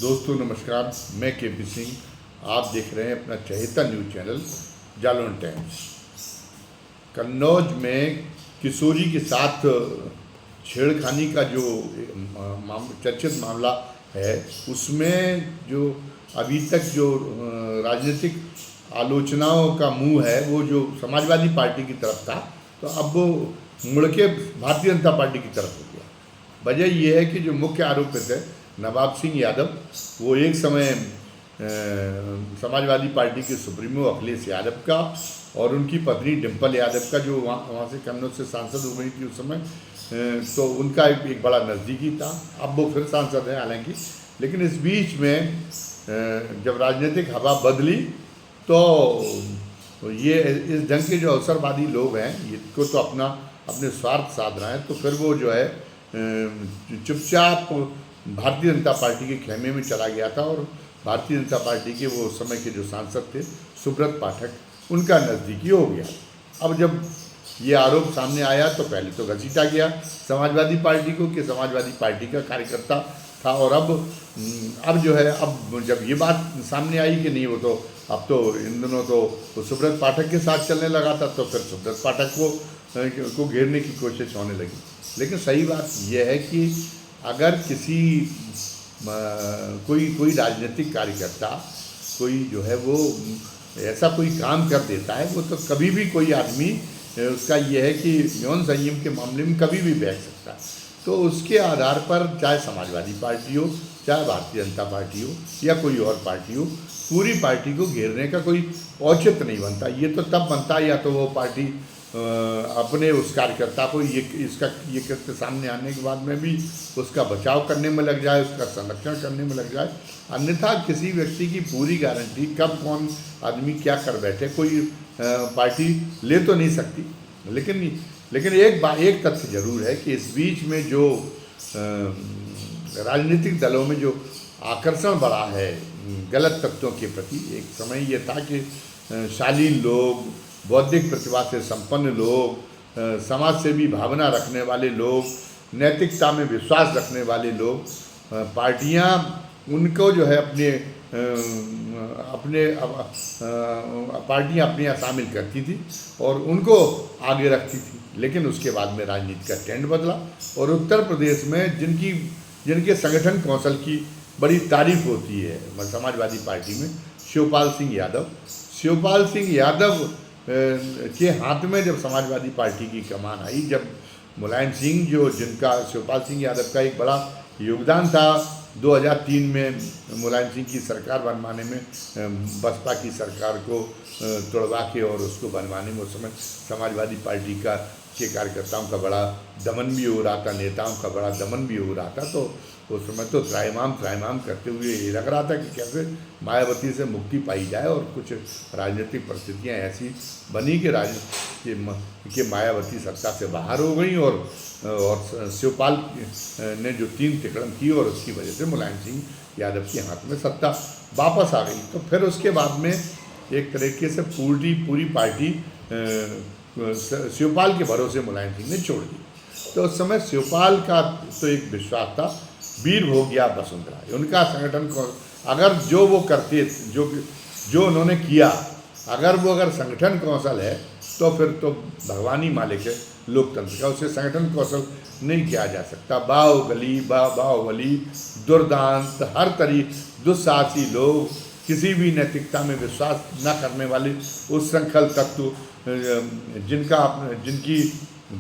दोस्तों नमस्कार, मैं के पी सिंह। आप देख रहे हैं अपना चहेता news channel Jalaun times. Kannauj में किशोरी के साथ छेड़खानी का जो चर्चित मामला है, उसमें जो अभी तक जो राजनीतिक आलोचनाओं का मुंह है वो जो समाजवादी पार्टी की तरफ था, तो अब वो मुड़ के भारतीय जनता पार्टी की तरफ हो गया। वजह यह है कि जो मुख्य आरोपित है नवाब सिंह यादव, वो एक समय समाजवादी पार्टी के सुप्रीमो अखिलेश यादव का और उनकी पत्नी डिम्पल यादव का, जो वहाँ से कन्नौज से सांसद हो गई थी उस समय, तो उनका एक बड़ा नज़दीकी था। अब वो फिर सांसद हैं हालांकि, लेकिन इस बीच में जब राजनीतिक हवा बदली तो ये इस ढंग के जो अवसरवादी लोग हैं, इनको तो अपने स्वार्थ साध रहे हैं, तो फिर वो जो है चुपचाप भारतीय जनता पार्टी के खेमे में चला गया था और भारतीय जनता पार्टी के वो समय के जो सांसद थे सुब्रत पाठक, उनका नज़दीकी हो गया। अब जब ये आरोप सामने आया तो पहले तो घसीटा गया समाजवादी पार्टी को कि समाजवादी पार्टी का कार्यकर्ता था, और अब जो है, अब जब ये बात सामने आई कि नहीं, वो तो अब तो इन दिनों तो सुब्रत पाठक के साथ चलने लगा था, तो फिर सुब्रत पाठक को घेरने की कोशिश होने लगी। लेकिन सही बात यह है कि अगर कोई राजनीतिक कार्यकर्ता कोई जो है वो ऐसा कोई काम कर देता है, वो तो कभी भी कोई आदमी उसका ये है कि यौन संयम के मामले में कभी भी बैठ सकता है। तो उसके आधार पर चाहे समाजवादी पार्टी हो, चाहे भारतीय जनता पार्टी हो या कोई और पार्टी हो, पूरी पार्टी को घेरने का कोई औचित्य नहीं बनता। ये तो तब बनता है या तो वो पार्टी अपने उस कार्यकर्ता को ये कृत्य सामने आने के बाद में भी उसका बचाव करने में लग जाए, उसका संरक्षण करने में लग जाए। अन्यथा किसी व्यक्ति की पूरी गारंटी कब कौन आदमी क्या कर बैठे कोई पार्टी ले तो नहीं सकती। लेकिन एक तथ्य जरूर है कि इस बीच में जो राजनीतिक दलों में जो आकर्षण बढ़ा है गलत तत्वों के प्रति, एक समय ये था कि शालीन लोग, बौद्धिक प्रतिभा से संपन्न लोग, समाज सेवी भावना रखने वाले लोग, नैतिकता में विश्वास रखने वाले लोग, पार्टियां उनको जो है पार्टियां अपने यहाँ शामिल करती थी और उनको आगे रखती थी। लेकिन उसके बाद में राजनीति का ट्रेंड बदला और उत्तर प्रदेश में जिनके संगठन कौशल की बड़ी तारीफ होती है समाजवादी पार्टी में, शिवपाल सिंह यादव के हाथ में जब समाजवादी पार्टी की कमान आई, जब मुलायम सिंह जिनका शिवपाल सिंह यादव का एक बड़ा योगदान था 2003 में मुलायम सिंह की सरकार बनवाने में, बसपा की सरकार को तोड़वा के और उसको बनवाने में उस समय समाजवादी पार्टी के कार्यकर्ताओं का बड़ा दमन भी हो रहा था, नेताओं का बड़ा दमन भी हो रहा था। तो उस समय तो त्राहिमाम करते हुए ये लग रहा था कि कैसे मायावती से मुक्ति पाई जाए, और कुछ राजनीतिक परिस्थितियां ऐसी बनी कि मायावती सत्ता से बाहर हो गई और शिवपाल ने जो 3 तिकड़म की और उसकी वजह से मुलायम सिंह यादव के हाथ में सत्ता वापस आ गई। तो फिर उसके बाद में एक तरीके से पूरी पार्टी शिवपाल के भरोसे मुलायम सिंह ने छोड़ दी। तो उस समय शिवपाल का तो एक विश्वास था, वीर हो गया वसुंधरा, उनका संगठन को अगर जो वो करते जो उन्होंने किया, अगर संगठन कौशल है तो फिर तो भगवान ही मालिक है लोकतंत्र का, उसे संगठन कौशल नहीं किया जा सकता। बाहुबली, दुर्दांत, हर तरीके दुस्साहसी लोग, किसी भी नैतिकता में विश्वास न करने वाले उस श्रृंखल तत्व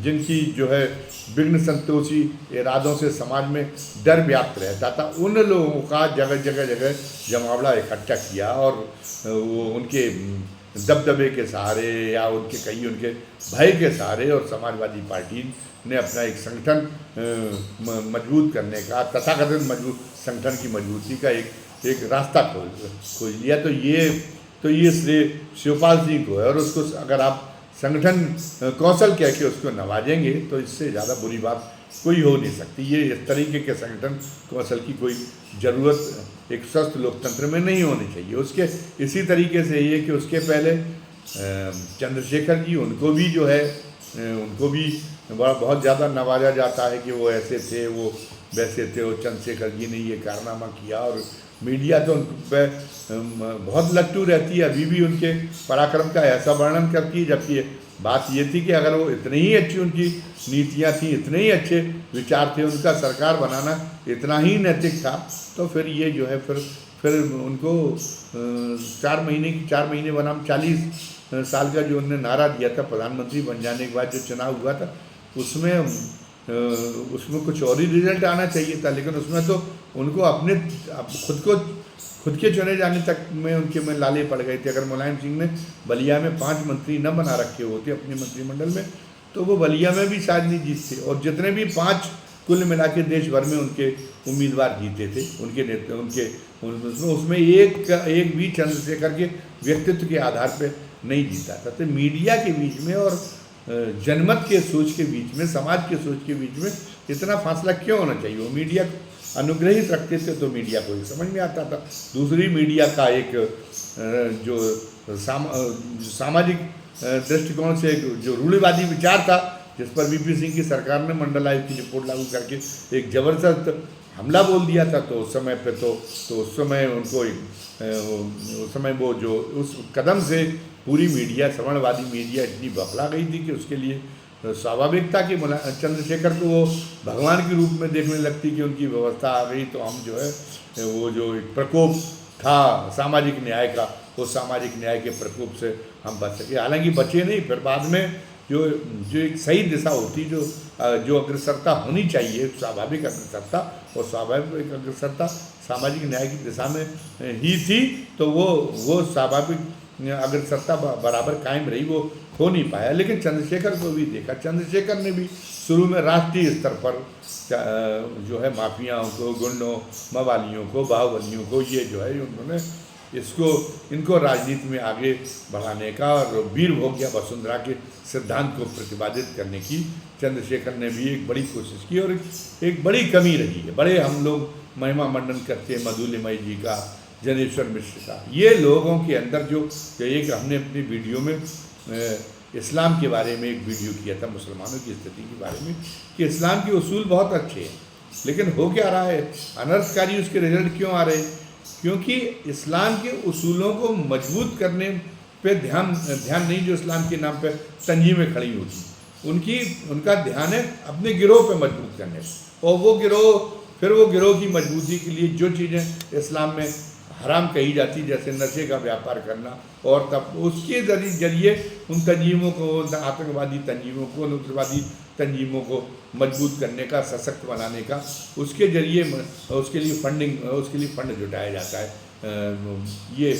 जिनकी जो है विघ्न संतोषी इरादों से समाज में डर व्याप्त रहता था, उन लोगों का जगह जमावड़ा इकट्ठा किया और वो उनके दबदबे के सहारे या उनके भय के सहारे और समाजवादी पार्टी ने अपना एक संगठन मजबूत करने का, तथाकथित मजबूत संगठन की मजबूती का एक रास्ता खोज लिया। तो ये श्रेय शिवपाल सिंह को है, और उसको अगर आप संगठन कौशल कह के उसको नवाजेंगे तो इससे ज़्यादा बुरी बात कोई हो नहीं सकती। ये इस तरीके के संगठन कौशल की कोई ज़रूरत एक स्वस्थ लोकतंत्र में नहीं होनी चाहिए। उसके इसी तरीके से ये कि उसके पहले चंद्रशेखर जी, उनको भी जो है उनको भी बहुत ज़्यादा नवाजा जाता है कि वो ऐसे थे, वो वैसे थे, वो चंद्रशेखर जी ने ये कारनामा किया और मीडिया तो उन पे बहुत लट्टू रहती है, अभी भी उनके पराक्रम का ऐसा वर्णन करती है, जबकि बात ये थी कि अगर वो इतनी ही अच्छी उनकी नीतियाँ थी, इतने ही अच्छे विचार थे, उनका सरकार बनाना इतना ही नैतिक था, तो फिर ये जो है फिर उनको 4 महीने बनाम 40 साल का जो उन्होंने नारा दिया था प्रधानमंत्री बन जाने के बाद जो चुनाव हुआ था, उसमें कुछ और ही रिजल्ट आना चाहिए था, लेकिन उसमें तो उनको अपने खुद के चुने जाने तक में उनके में लाले पड़ गए थे। अगर मुलायम सिंह ने बलिया में 5 मंत्री न बना रखे होते अपने मंत्रिमंडल में, तो वो बलिया में भी शायद नहीं जीतते, और जितने भी 5 कुल मिला के देश भर में उनके उम्मीदवार जीते थे, उसमें एक भी चंद्रशेखर के व्यक्तित्व के आधार पर नहीं जीता था। तो मीडिया के बीच में और जनमत के सोच के बीच में, समाज के सोच के बीच में इतना फासला क्यों होना चाहिए? वो मीडिया अनुग्रहित रखते थे तो मीडिया को समझ में आता था। दूसरी मीडिया का एक जो सामाजिक दृष्टिकोण से जो रूढ़िवादी विचार था, जिस पर वीपी सिंह की सरकार ने मंडल आयोग की रिपोर्ट लागू करके एक जबरदस्त हमला बोल दिया था, तो उस समय पे तो उस समय उनको उस समय वो जो उस कदम से पूरी मीडिया, श्रवणवादी मीडिया इतनी बौखला गई थी कि उसके लिए स्वाभाविक था कि चंद्रशेखर को वो भगवान के रूप में देखने लगती कि उनकी व्यवस्था आ गई तो हम जो है वो जो एक प्रकोप था सामाजिक न्याय का, वो सामाजिक न्याय के प्रकोप से हम बच सके। हालांकि बचे नहीं, फिर बाद में जो एक सही दिशा होती, जो अग्रसरता होनी चाहिए, स्वाभाविक अग्रसरता, और स्वाभाविक अग्रसरता सामाजिक न्याय की दिशा में ही थी, तो वो स्वाभाविक अग्रसरता बराबर कायम रही, वो हो नहीं पाया। लेकिन चंद्रशेखर को भी देखा, चंद्रशेखर ने भी शुरू में राष्ट्रीय स्तर पर जो है माफियाओं को, गुंडों, मवालियों को, बाहुबलियों को, ये जो है उन्होंने इनको राजनीति में आगे बढ़ाने का और वीरभोग या वसुंधरा के सिद्धांत को प्रतिपादित करने की चंद्रशेखर ने भी एक बड़ी कोशिश की, और एक बड़ी कमी रही है। बड़े हम लोग महिमा मंडन करते हैं मधुलिमयी जी का, जनेश्वर मिश्र का, ये लोगों के अंदर जो एक हमने अपनी वीडियो में इस्लाम के बारे में एक वीडियो किया था, मुसलमानों की स्थिति के बारे में, कि इस्लाम के उसूल बहुत अच्छे हैं, लेकिन हो क्या रहा है, अनर्थकारी उसके रिजल्ट क्यों आ रहे हैं? क्योंकि इस्लाम के उसूलों को मजबूत करने पे ध्यान नहीं, जो इस्लाम के नाम पे तंजीमें खड़ी होती, उनका ध्यान है अपने गिरोह पे मजबूत करने, और वो गिरोह की मजबूती के लिए जो चीज़ें इस्लाम में हराम कही जाती, जैसे नशे का व्यापार करना, और तब उसके जरिए उन तंजीमों को, आतंकवादी तंजीमों को, उग्रवादी तंजीमों को मजबूत करने का, सशक्त बनाने का, उसके जरिए उसके लिए फंड जुटाया जाता है। ये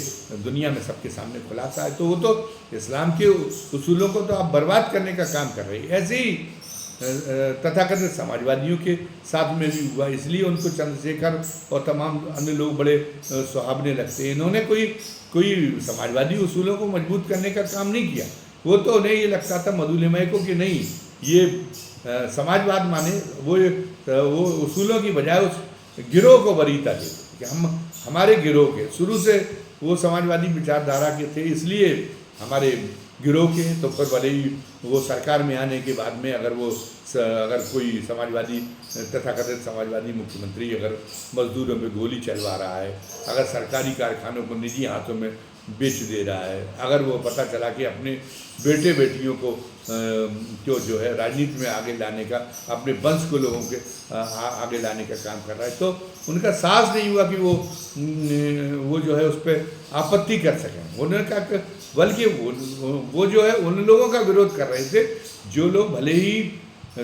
दुनिया में सबके सामने खुलासा है। तो वो तो इस्लाम के उसूलों को तो आप बर्बाद करने का काम कर रहे हैं। ऐसे ही तथाकथित समाजवादियों के साथ में भी हुआ, इसलिए उनको चंद्रशेखर और तमाम अन्य लोग बड़े सुहावने लगते हैं। इन्होंने कोई समाजवादी उसूलों को मजबूत करने का काम नहीं किया। वो तो उन्हें ये लगता था मधुलिमयी को कि नहीं, ये समाजवाद माने वो उसूलों की बजाय उस गिरोह को वरीयता देते कि हमारे गिरोह के, शुरू से वो समाजवादी विचारधारा के थे, इसलिए हमारे गिरोह के, तो फिर भले ही वो सरकार में आने के बाद में अगर कोई समाजवादी, तथाकथित समाजवादी मुख्यमंत्री अगर मजदूरों पे गोली चलवा रहा है, अगर सरकारी कारखानों को निजी हाथों में बेच दे रहा है, अगर वो पता चला कि अपने बेटे बेटियों को जो है राजनीति में आगे लाने का, अपने वंश को लोगों के आगे लाने का काम कर रहा है, तो उनका साहस नहीं हुआ कि वो जो है उस पर आपत्ति कर सकें। उन्होंने कहा, बल्कि वो जो है उन लोगों का विरोध कर रहे थे जो लोग भले ही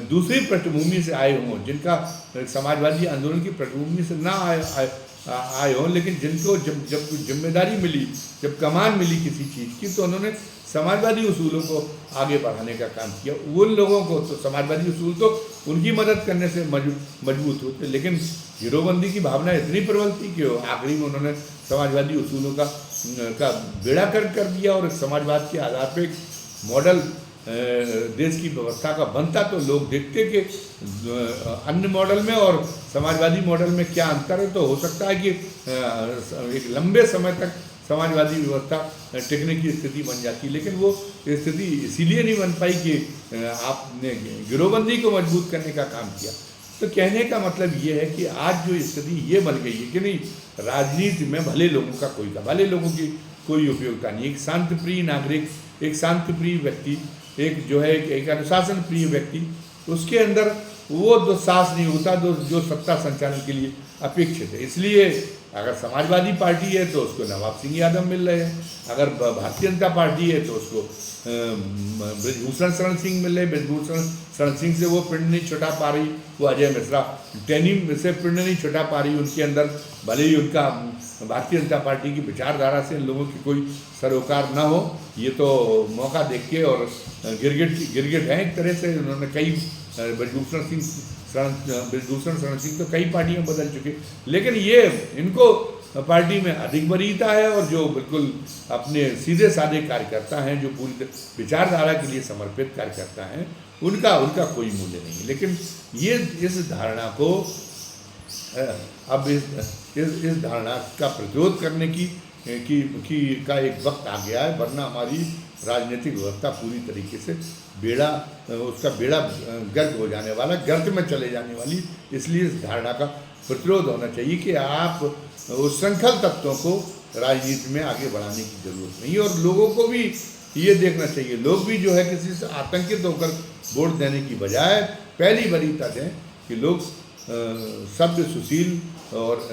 दूसरी पृष्ठभूमि से आए हों, जिनका समाजवादी आंदोलन की पृष्ठभूमि से ना आए हों, लेकिन जिनको जब जिम्मेदारी मिली, जब कमान मिली किसी चीज़ की, तो उन्होंने समाजवादी उसूलों को आगे बढ़ाने का काम किया। उन लोगों को तो समाजवादी उसूल तो उनकी मदद करने से मजबूत होते, लेकिन गिरोहबंदी की भावना इतनी प्रबल थी कि आखिरी में उन्होंने समाजवादी उसूलों का बेड़ा कर दिया, और समाजवाद के आधार पर एक मॉडल देश की व्यवस्था का बनता, तो लोग देखते कि अन्य मॉडल में और समाजवादी मॉडल में क्या अंतर है। तो हो सकता है कि एक लंबे समय तक समाजवादी व्यवस्था टिकने की स्थिति बन जाती, लेकिन वो स्थिति इसीलिए नहीं बन पाई कि आपने गिरोहबंदी को मजबूत करने का काम किया। तो कहने का मतलब ये है कि आज जो स्थिति ये बन गई है कि नहीं, राजनीति में भले लोगों का भले लोगों की कोई उपयोगिता नहीं। एक शांतिप्रिय नागरिक, एक शांतिप्रिय व्यक्ति, एक जो है एक अनुशासन प्रिय व्यक्ति, उसके अंदर वो दुस्साहस नहीं होता जो सत्ता संचालन के लिए अपेक्षित है। इसलिए अगर समाजवादी पार्टी है तो उसको नवाब सिंह यादव मिल रहे हैं, अगर भारतीय जनता पार्टी है तो उसको ब्रजभूषण शरण सिंह मिल रहे। ब्रजभूषण शरण सिंह से वो पिंड नहीं छुटा पा रही, वो अजय मिश्रा टैनी से पिंड नहीं छुटा पा रही। उनके अंदर भले ही उनका भारतीय जनता पार्टी की विचारधारा से इन लोगों की कोई सरोकार ना हो, ये तो मौका देख के और गिरगिट हैं एक तरह से। उन्होंने कई ब्रजभूषण शरण सिंह तो कई पार्टियों में बदल चुके, लेकिन ये इनको पार्टी में अधिक वरीयता है और जो बिल्कुल अपने सीधे साधे कार्यकर्ता हैं, जो पूरी विचारधारा के लिए समर्पित कार्यकर्ता हैं, उनका कोई मूल्य नहीं है। लेकिन ये इस धारणा को अब इस धारणा का प्रतिरोध करने का एक वक्त आ गया है, वरना हमारी राजनीतिक व्यवस्था पूरी तरीके से उसका बेड़ा गर्क हो जाने वाला, गर्त में चले जाने वाली। इसलिए इस धारणा का प्रतिरोध होना चाहिए कि आप उस श्रृंखल तत्वों को राजनीति में आगे बढ़ाने की जरूरत नहीं है। और लोगों को भी ये देखना चाहिए, लोग भी जो है किसी से आतंकित होकर वोट देने की बजाय पहली वरीयता दें कि लोग सभ्य, सुशील और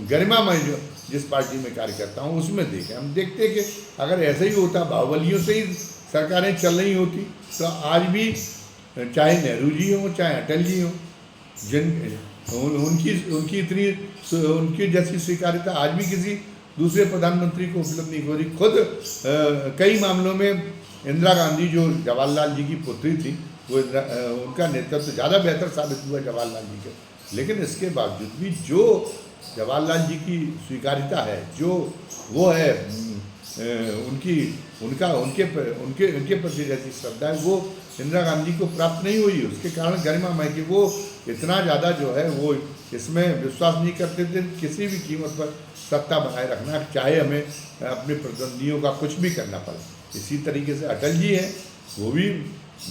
गरिमामय जो जिस पार्टी में कार्यकर्ता हूँ उसमें देखें। हम देखते हैं कि अगर ऐसा ही होता, बाहुबलियों से ही सरकारें चल रही होती, तो आज भी चाहे नेहरू जी हों चाहे अटल जी हों, उनकी जैसी स्वीकार्यता आज भी किसी दूसरे प्रधानमंत्री को उपलब्ध नहीं हो रही। खुद कई मामलों में इंदिरा गांधी जो जवाहरलाल जी की पुत्री थी, वो उनका नेतृत्व ज़्यादा बेहतर साबित हुआ जवाहरलाल जी के। लेकिन इसके बावजूद भी जो जवाहरलाल जी की स्वीकार्यता है, जो वो है उनके प्रति जैसी श्रद्धा है, वो इंदिरा गांधी को प्राप्त नहीं हुई। उसके कारण गरिमामय कि वो इतना ज़्यादा जो है वो इसमें विश्वास नहीं करते थे किसी भी कीमत पर सत्ता बनाए रखना, चाहे हमें अपने प्रतिद्वंदियों का कुछ भी करना पड़े। इसी तरीके से अटल जी हैं, वो भी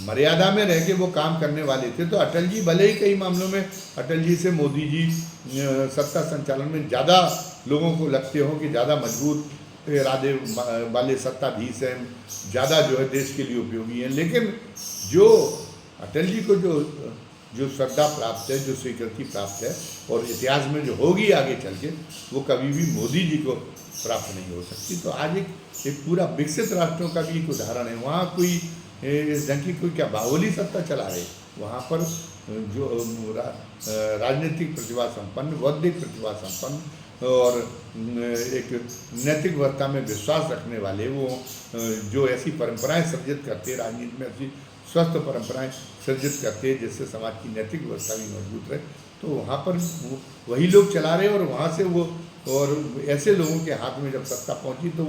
मर्यादा में रह के वो काम करने वाले थे। तो अटल जी भले ही कई मामलों में अटल जी से मोदी जी सत्ता संचालन में ज़्यादा लोगों को लगते हो कि ज़्यादा मजबूत इरादे वाले सत्ताधीश हैं, ज़्यादा जो है देश के लिए उपयोगी हैं, लेकिन जो अटल जी को जो श्रद्धा प्राप्त है, जो स्वीकृति प्राप्त है और इतिहास में जो होगी आगे चल के, वो कभी भी मोदी जी को प्राप्त नहीं हो सकती। तो आज एक पूरा विकसित राष्ट्रों का भी एक उदाहरण है। वहाँ कोई इस ढंग की कोई क्या बाहुली सत्ता चला रहे, वहाँ पर जो राजनीतिक प्रतिभा संपन्न, बौद्धिक प्रतिभा संपन्न और एक नैतिक व्यवस्था में विश्वास रखने वाले, वो जो ऐसी परंपराएं सृजित करते हैं, राजनीति में ऐसी स्वस्थ परंपराएं सृजित करते हैं जिससे समाज की नैतिक व्यवस्था भी मजबूत रहे, तो वहाँ पर वही लोग चला रहे। और वहाँ से वो और ऐसे लोगों के हाथ में जब सत्ता पहुँची तो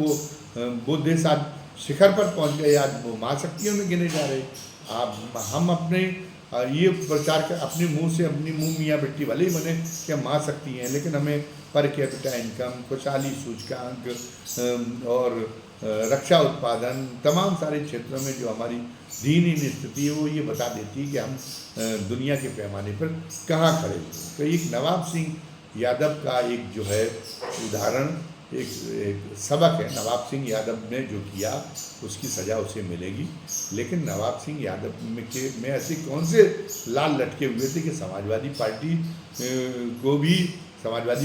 वो देश आज शिखर पर पहुँच गए, आज वो महाशक्तियों में गिने जा रहे। हम अपने ये प्रचार कर अपने मुंह से अपनी मुंह मियाँ बेटी भले ही बने कि हम महाशक्ति हैं, लेकिन हमें पर कैपिटा इनकम, खुशहाली सूचकांक और रक्षा उत्पादन, तमाम सारे क्षेत्रों में जो हमारी दीनहीन स्थिति है वो ये बता देती है कि हम दुनिया के पैमाने पर कहाँ खड़े हैं। तो एक नवाब सिंह यादव का एक जो है उदाहरण, एक सबक है। नवाब सिंह यादव ने जो किया उसकी सज़ा उसे मिलेगी, लेकिन नवाब सिंह यादव में ऐसे कौन से लाल लटके हुए थे कि समाजवादी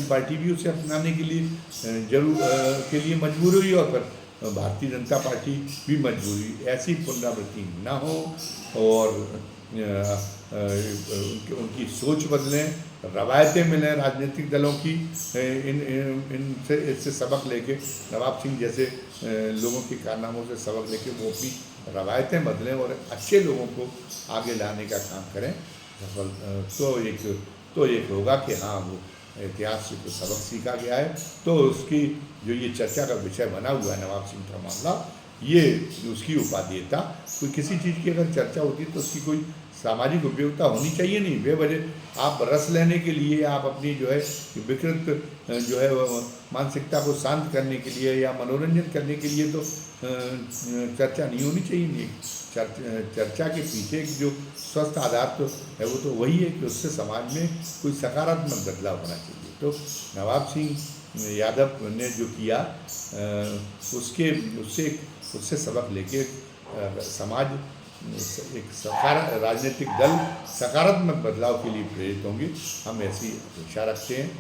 पार्टी भी उसे अपनाने के लिए मजबूर हुई और फिर भारतीय जनता पार्टी भी मजबूर हुई। ऐसी पुनरावृत्ति ना हो और उनकी सोच बदलें, रवायतें मिलें राजनीतिक दलों की, इससे सबक लेके नवाब सिंह जैसे लोगों के कारनामों से सबक लेके वो अपनी रवायतें बदलें और अच्छे लोगों को आगे लाने का काम करें। तो एक होगा कि हाँ, वो इतिहास से कुछ सबक सीखा गया है। तो उसकी जो ये चर्चा का विषय बना हुआ है नवाब सिंह का मामला, ये उसकी उपादेयता, कोई किसी चीज़ की अगर चर्चा होती है तो उसकी कोई सामाजिक उपयोगिता होनी चाहिए। नहीं बेवजह आप रस लेने के लिए, आप अपनी जो है विकृत जो है मानसिकता को शांत करने के लिए या मनोरंजन करने के लिए तो चर्चा नहीं होनी चाहिए। नहीं चर्चा के पीछे एक जो स्वस्थ आधार तो है वो तो वही है कि उससे समाज में कोई सकारात्मक बदलाव होना चाहिए। तो नवाब सिंह यादव ने जो किया उसके उससे सबक लेके समाज एक राजनीतिक दल सकारात्मक बदलाव के लिए प्रेरित होंगे, हम ऐसी अपेक्षा रखते हैं।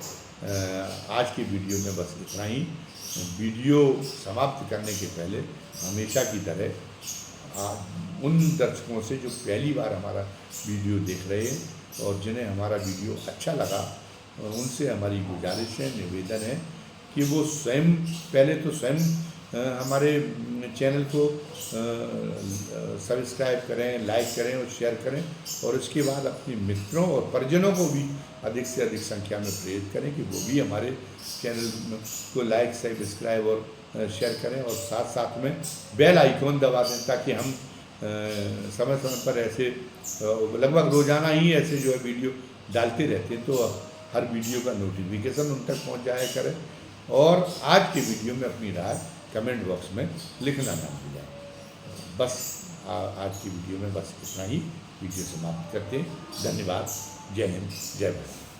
आज की वीडियो में बस इतना ही। वीडियो समाप्त करने के पहले हमेशा की तरह उन दर्शकों से जो पहली बार हमारा वीडियो देख रहे हैं और जिन्हें हमारा वीडियो अच्छा लगा, उनसे हमारी गुजारिश है, निवेदन है कि वो स्वयं पहले तो हमारे चैनल को सब्सक्राइब करें, लाइक करें और शेयर करें, और उसके बाद अपने मित्रों और परिजनों को भी अधिक से अधिक संख्या में प्रेरित करें कि वो भी हमारे चैनल को लाइक, सब्सक्राइब और शेयर करें, और साथ साथ में बेल आइकॉन दबा दें ताकि हम समय समय पर ऐसे लगभग रोज़ाना ही ऐसे जो है वीडियो डालते रहते हैं, तो हर वीडियो का नोटिफिकेशन उन तक पहुँच जाया करें। और आज के वीडियो में अपनी राय कमेंट बॉक्स में लिखना ना भूलें। बस आज की वीडियो में बस इतना ही। वीडियो समाप्त करते हैं। धन्यवाद। जय हिंद, जय भारत।